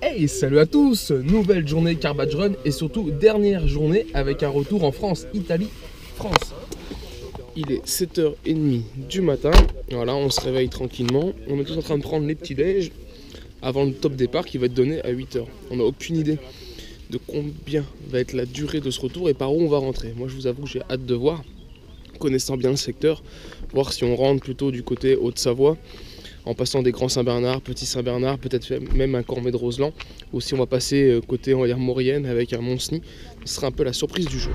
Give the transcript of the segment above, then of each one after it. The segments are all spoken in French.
Hey, salut à tous! Nouvelle journée Carbadge Run et surtout dernière journée avec un retour en France, Italie, France. Il est 7h30 du matin, voilà, on se réveille tranquillement. On est tous en train de prendre les petits déj avant le top départ qui va être donné à 8h. On n'a aucune idée de combien va être la durée de ce retour et par où on va rentrer. Moi je vous avoue que j'ai hâte de voir, connaissant bien le secteur, voir si on rentre plutôt du côté Haute-Savoie, en passant des Grands Saint-Bernard, Petit Saint-Bernard, peut-être même un Cormet de Roseland, ou si on va passer côté on va dire Maurienne avec un Monceny. Ce sera un peu la surprise du jour.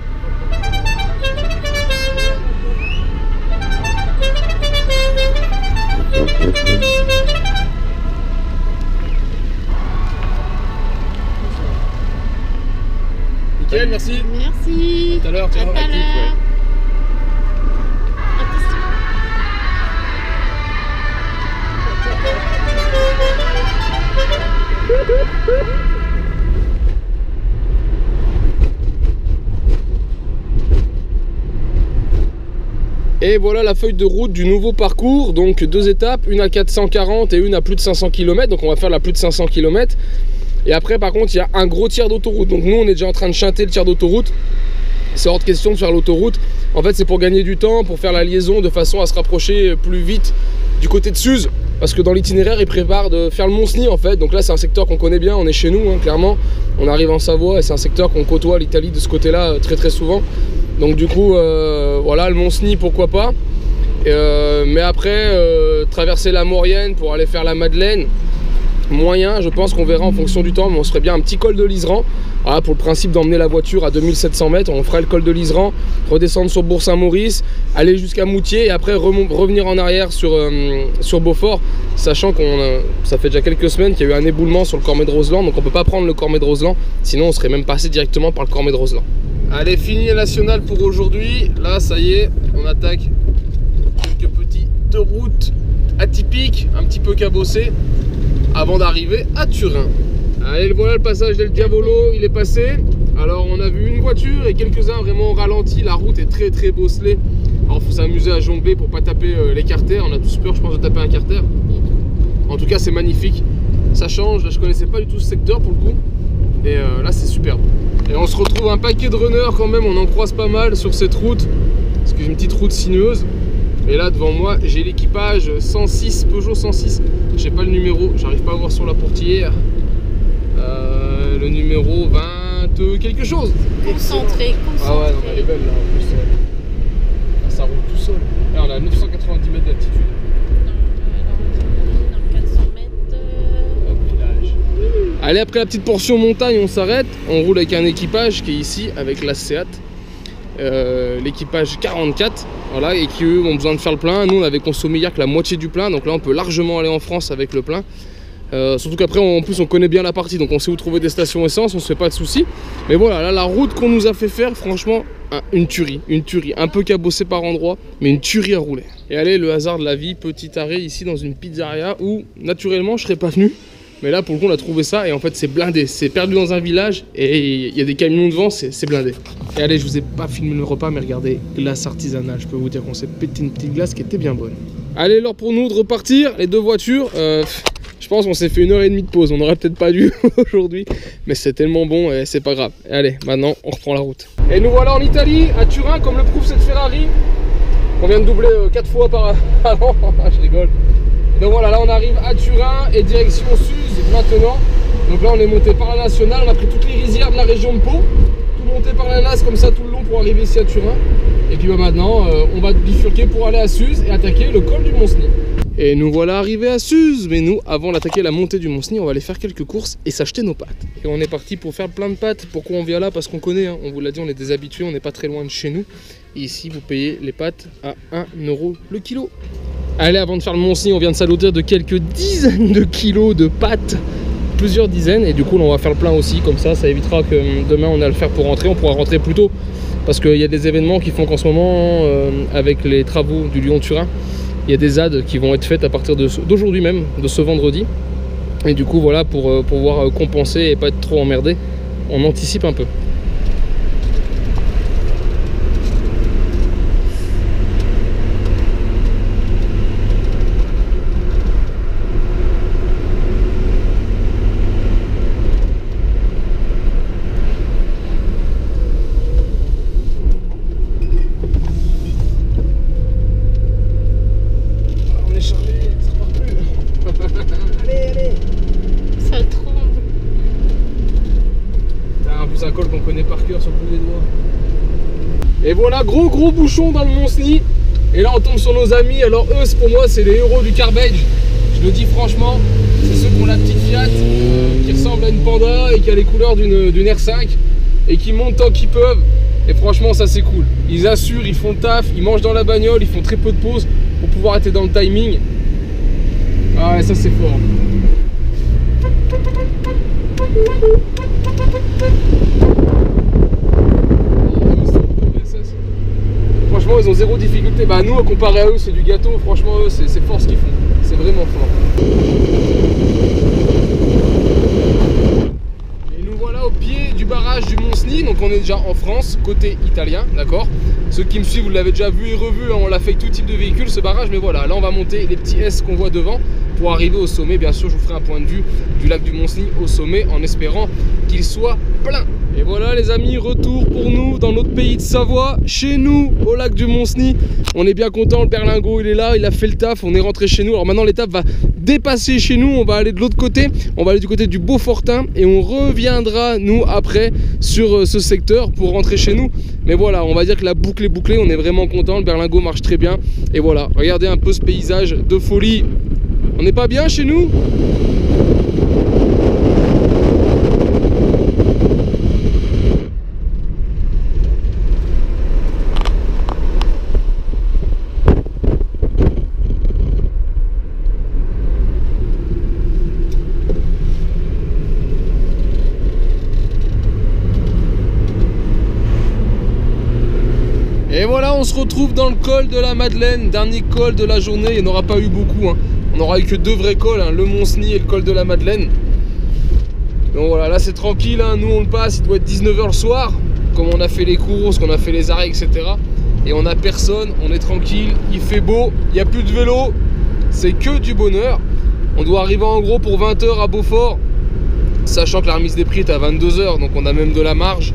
Nickel, merci. Merci. Tout à l'heure, tu vas voir. Et voilà la feuille de route du nouveau parcours, donc deux étapes, une à 440 et une à plus de 500 km, donc on va faire la plus de 500 km. Et après par contre il y a un gros tiers d'autoroute, donc nous on est déjà en train de chanter le tiers d'autoroute. C'est hors de question de faire l'autoroute, en fait c'est pour gagner du temps, pour faire la liaison de façon à se rapprocher plus vite du côté de Suse. Parce que dans l'itinéraire ils préparent de faire le Monceny en fait, donc là c'est un secteur qu'on connaît bien, on est chez nous hein, clairement. On arrive en Savoie et c'est un secteur qu'on côtoie l'Italie de ce côté là très souvent. Donc du coup voilà le Monceny pourquoi pas, mais après traverser la Maurienne pour aller faire la Madeleine, moyen, je pense qu'on verra en fonction du temps, mais on se ferait bien un petit col de l'Iseran. Voilà, pour le principe d'emmener la voiture à 2700 mètres, on fera le col de l'Iseran, redescendre sur Bourg-Saint-Maurice, aller jusqu'à Moutier et après revenir en arrière sur Beaufort, sachant qu'on ça fait déjà quelques semaines qu'il y a eu un éboulement sur le Cormet de Roseland, donc on peut pas prendre le Cormet de Roseland, sinon on serait même passé directement par le Cormet de Roseland. Allez, fini la nationale pour aujourd'hui. Là, ça y est, on attaque quelques petites routes atypiques, un petit peu cabossées, avant d'arriver à Turin. Allez, voilà le passage d'El Diavolo, il est passé. Alors, on a vu une voiture et quelques-uns vraiment au ralenti. La route est très bosselée. Alors, il faut s'amuser à jongler pour pas taper les carters. On a tous peur, je pense, de taper un carter. En tout cas, c'est magnifique. Ça change. Là, je connaissais pas du tout ce secteur pour le coup. Et là, c'est superbe. Et on se retrouve un paquet de runners quand même, on en croise pas mal sur cette route, parce que j'ai une petite route sinueuse. Et là devant moi, j'ai l'équipage 106, Peugeot 106. Je sais pas le numéro, j'arrive pas à voir sur la portière. Le numéro 20 quelque chose. Concentré. Ah ouais, non, elle est belle là en plus. Là, ça roule tout seul. Là, on a 990 mètres d'altitude. Allez, après la petite portion montagne, on s'arrête. On roule avec un équipage qui est ici, avec la Seat. L'équipage 44, voilà, et qui eux ont besoin de faire le plein. Nous, on avait consommé hier que la moitié du plein, donc là, on peut largement aller en France avec le plein. Surtout qu'après, en plus, on connaît bien la partie, donc on sait où trouver des stations essence, on se fait pas de soucis. Mais voilà, là, la route qu'on nous a fait faire, franchement, une tuerie, un peu cabossée par endroits, mais une tuerie à rouler. Et allez, le hasard de la vie, petit arrêt ici dans une pizzeria où, naturellement, je serais pas venu. Mais là, pour le coup, on a trouvé ça et en fait, c'est blindé. C'est perdu dans un village et il y a des camions devant, c'est blindé. Et allez, je vous ai pas filmé le repas, mais regardez, glace artisanale. Je peux vous dire qu'on s'est pété une petite glace qui était bien bonne. Allez, l'heure pour nous de repartir, les deux voitures. Je pense qu'on s'est fait 1h30 de pause. On aurait peut-être pas dû aujourd'hui, mais c'est tellement bon et c'est pas grave. Et allez, maintenant, on reprend la route. Et nous voilà en Italie, à Turin, comme le prouve cette Ferrari. On vient de doubler 4 fois par avant. Je rigole. Donc voilà, là on arrive à Turin et direction Suse maintenant. Donc là on est monté par la nationale, on a pris toutes les rizières de la région de Pau, tout monté par la NAS comme ça tout le long pour arriver ici à Turin. Et puis bah, maintenant on va bifurquer pour aller à Suse et attaquer le col du Monceny. Et nous voilà arrivés à Suse, mais nous avant d'attaquer la montée du Monceny, on va aller faire quelques courses et s'acheter nos pâtes. Et on est parti pour faire plein de pâtes. Pourquoi on vient là? Parce qu'on connaît, hein. On vous l'a dit, on est des habitués, on n'est pas très loin de chez nous. Et ici vous payez les pâtes à 1 € le kilo. Allez, avant de faire le Monceny, on vient de s'alourdir de quelques dizaines de kilos de pâtes, plusieurs dizaines, et du coup on va faire le plein aussi, comme ça évitera que demain on a à le faire pour rentrer, on pourra rentrer plus tôt, parce qu'il y a des événements qui font qu'en ce moment, avec les travaux du Lyon-Turin, il y a des ZAD qui vont être faites à partir d'aujourd'hui même, de ce vendredi, et du coup voilà, pour pouvoir compenser et pas être trop emmerdé, on anticipe un peu. c'est un col qu'on connaît par cœur sur le bout des doigts. Et voilà, gros bouchon dans le Mont-Cenis. Et là on tombe sur nos amis. Alors eux, pour moi, c'est les héros du Carbage. Je le dis franchement, c'est ceux qui ont la petite Fiat qui ressemble à une Panda et qui a les couleurs d'une R5 et qui montent tant qu'ils peuvent. Et franchement, ça c'est cool. Ils assurent, ils font le taf, ils mangent dans la bagnole, ils font très peu de pauses pour pouvoir être dans le timing. Ah ouais, ça c'est fort. Franchement, ils ont zéro difficulté. Bah nous, comparé à eux, c'est du gâteau. Franchement, eux, c'est fort ce qu'ils font. C'est vraiment fort. Et nous voilà au pied du barrage du Mont-Cenis. Donc on est déjà en France, côté italien, d'accord. Ceux qui me suivent, vous l'avez déjà vu et revu. Hein, on l'a fait avec tout type de véhicule, ce barrage. Mais voilà, là on va monter les petits S qu'on voit devant pour arriver au sommet. Bien sûr, je vous ferai un point de vue du lac du Mont-Cenis au sommet en espérant qu'il soit plein. Et voilà les amis, retour pour nous dans notre pays de Savoie, chez nous au lac du Mont-Cenis. On est bien content, le berlingot il est là, il a fait le taf, on est rentré chez nous. Alors maintenant l'étape va dépasser chez nous, on va aller de l'autre côté, on va aller du côté du Beaufortin et on reviendra nous après sur ce secteur pour rentrer chez nous. Mais voilà, on va dire que la boucle est bouclée, on est vraiment content, le berlingot marche très bien. Et voilà, regardez un peu ce paysage de folie. On n'est pas bien chez nous ? Et voilà, on se retrouve dans le col de la Madeleine, dernier col de la journée. Il n'y en aura pas eu beaucoup, hein. On n'aura eu que deux vrais cols, hein, le Mont-Cenis et le col de la Madeleine. Donc voilà, là c'est tranquille, hein. Nous on le passe, il doit être 19 h le soir, comme on a fait les courses, qu'on a fait les arrêts, etc. Et on n'a personne, on est tranquille, il fait beau, il n'y a plus de vélo, c'est que du bonheur. On doit arriver en gros pour 20 h à Beaufort, sachant que la remise des prix est à 22 h, donc on a même de la marge.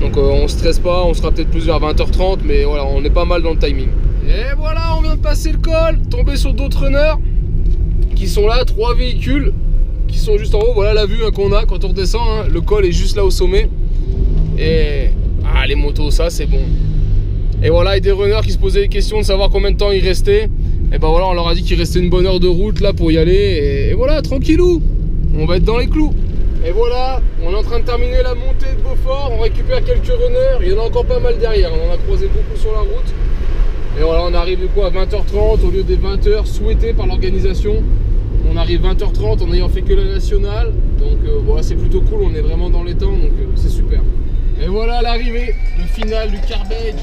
Donc on stresse pas, on sera peut-être plus vers 20 h 30, mais voilà, on est pas mal dans le timing. Et voilà, on vient de passer le col, tomber sur d'autres runners qui sont là, 3 véhicules qui sont juste en haut. Voilà la vue hein, qu'on a quand on redescend, hein. Le col est juste là au sommet. Et les motos, ça c'est bon. Et voilà, et des runners qui se posaient des questions de savoir combien de temps il restait. Et ben voilà, on leur a dit qu'il restait une bonne heure de route là pour y aller. Et voilà, tranquillou, on va être dans les clous. Et voilà, on est en train de terminer la montée de Beaufort, on récupère quelques runners, il y en a encore pas mal derrière, on en a croisé beaucoup sur la route. Et voilà, on arrive de quoi à 20 h 30 au lieu des 20 h souhaitées par l'organisation. On arrive 20 h 30 en n'ayant fait que la nationale, donc voilà, c'est plutôt cool, on est vraiment dans les temps, donc c'est super. Et voilà l'arrivée, le final du Carbage.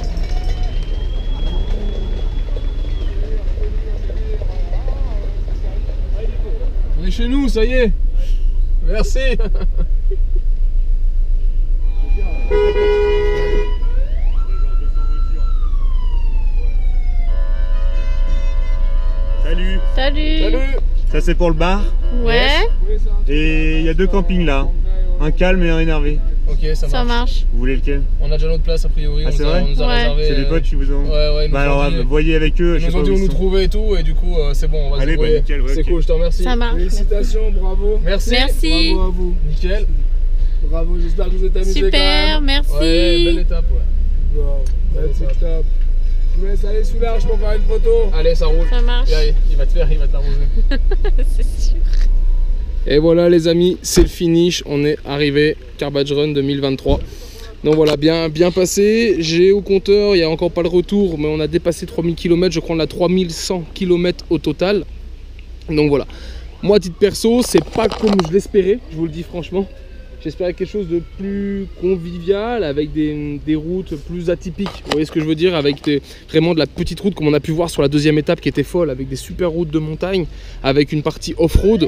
On est chez nous, ça y est. Merci. Salut. Salut. Ça c'est pour le bar. Ouais. Et il y a deux campings là. Un calme et un énervé. Ok, Ça marche. Vous voulez lequel? On a déjà notre place a priori. Ah, c'est vrai? On nous a Ouais. réservé. C'est des potes qui vous ont... Ouais, Bah alors voyez avec eux. Ils nous ont dit où nous trouver et tout, et du coup c'est bon, on va se Allez, bah, débrouiller. nickel, ouais, c'est ok. cool, je te remercie. Ça marche. Félicitations, bravo. Merci. Merci. Bravo à vous. Nickel. Bravo, j'espère que vous êtes amusés quand Super, même. merci. Ouais, belle étape, ouais. Bon, c'est top. Je vous laisse aller sous l'arche pour faire une photo. Allez, ça roule. Ça marche. Et allez, il va te l'arroser. C'est sûr. Et voilà les amis, c'est le finish, on est arrivé, Carbage Run 2023. Donc voilà, bien passé, j'ai au compteur, il n'y a encore pas le retour, mais on a dépassé 3000 km, je crois on a 3100 km au total. Donc voilà, moi à titre perso, c'est pas comme je l'espérais, je vous le dis franchement. J'espérais quelque chose de plus convivial, avec des routes plus atypiques. Vous voyez ce que je veux dire, avec vraiment de la petite route comme on a pu voir sur la deuxième étape qui était folle, avec des super routes de montagne, avec une partie off-road.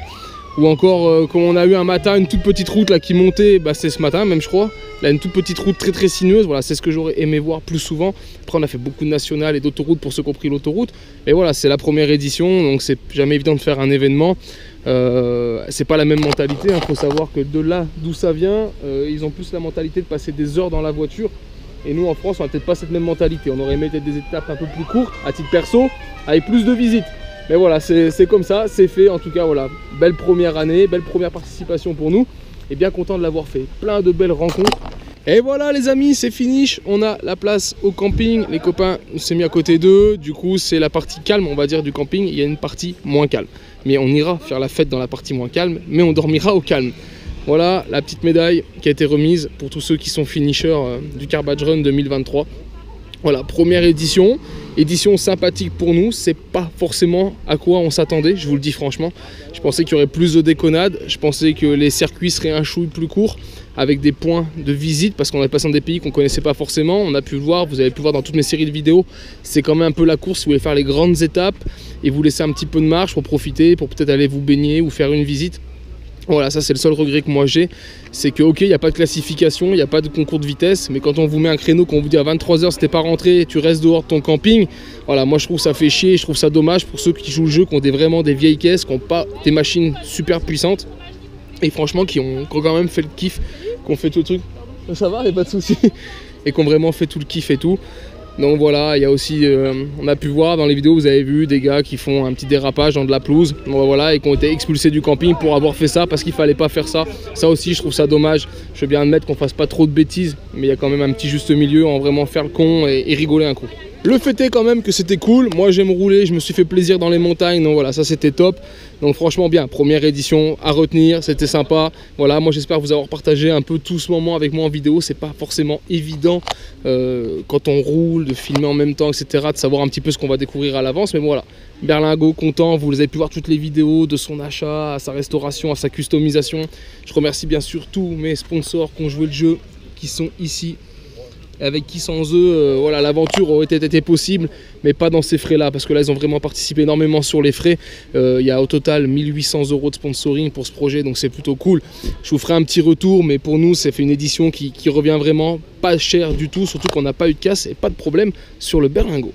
Ou encore, comme on a eu un matin, une toute petite route là qui montait, bah, c'est ce matin même je crois. Là, une toute petite route très sinueuse, voilà, c'est ce que j'aurais aimé voir plus souvent. Après on a fait beaucoup de nationales et d'autoroutes pour ceux qui ont pris l'autoroute. Mais voilà, c'est la première édition, donc c'est jamais évident de faire un événement. C'est pas la même mentalité, il faut savoir que de là d'où ça vient, ils ont plus la mentalité de passer des heures dans la voiture. Et nous en France, on n'a peut-être pas cette même mentalité. On aurait aimé peut-être des étapes un peu plus courtes, à titre perso, avec plus de visites. Mais voilà, c'est comme ça, c'est fait. En tout cas, voilà, belle première année, belle première participation pour nous. Et bien content de l'avoir fait. Plein de belles rencontres. Et voilà les amis, c'est finish, on a la place au camping, les copains, on s'est mis à côté d'eux, du coup c'est la partie calme on va dire du camping, il y a une partie moins calme. Mais on ira faire la fête dans la partie moins calme, mais on dormira au calme. Voilà la petite médaille qui a été remise pour tous ceux qui sont finishers du Carbadge Run 2023. Voilà, première édition, édition sympathique pour nous, c'est pas forcément à quoi on s'attendait, je vous le dis franchement. Je pensais qu'il y aurait plus de déconnades, je pensais que les circuits seraient un chouille plus courts, avec des points de visite, parce qu'on est passé dans des pays qu'on connaissait pas forcément, on a pu le voir, vous avez pu le voir dans toutes mes séries de vidéos, c'est quand même un peu la course, si vous voulez faire les grandes étapes, et vous laisser un petit peu de marge pour profiter, pour peut-être aller vous baigner ou faire une visite. Voilà, ça c'est le seul regret que moi j'ai, c'est que ok, il n'y a pas de classification, il n'y a pas de concours de vitesse, mais quand on vous met un créneau, qu'on vous dit à 23 h si t'es pas rentré, tu restes dehors de ton camping, voilà, moi je trouve ça fait chier, je trouve ça dommage pour ceux qui jouent le jeu, qui ont vraiment des vieilles caisses, qui n'ont pas des machines super puissantes, et franchement qui ont quand même fait le kiff, qui ont fait tout le truc, ça va, il n'y a pas de souci, et qui ont vraiment fait tout le kiff et tout. Donc voilà, il y a aussi, on a pu voir dans les vidéos, vous avez vu des gars qui font un petit dérapage dans de la pelouse, donc voilà, et qui ont été expulsés du camping pour avoir fait ça, parce qu'il fallait pas faire ça. Ça aussi, je trouve ça dommage. Je veux bien admettre qu'on fasse pas trop de bêtises, mais il y a quand même un petit juste milieu en vraiment faire le con et rigoler un coup. Le fait est quand même que c'était cool, moi j'aime rouler, je me suis fait plaisir dans les montagnes, donc voilà, ça c'était top. Donc franchement bien, première édition à retenir, c'était sympa. Voilà, moi j'espère vous avoir partagé un peu tout ce moment avec moi en vidéo, c'est pas forcément évident quand on roule, de filmer en même temps, etc., de savoir un petit peu ce qu'on va découvrir à l'avance, mais bon, voilà. Berlingot, content, vous avez pu voir toutes les vidéos de son achat, à sa restauration, à sa customisation. Je remercie bien sûr tous mes sponsors qui ont joué le jeu, qui sont ici. Avec qui sans eux, voilà, l'aventure aurait été possible, mais pas dans ces frais là, parce que là ils ont vraiment participé énormément sur les frais. Il y a au total 1800 € de sponsoring pour ce projet, donc c'est plutôt cool. Je vous ferai un petit retour, mais pour nous c'est fait une édition qui revient vraiment pas cher du tout, surtout qu'on n'a pas eu de casse et pas de problème sur le berlingot.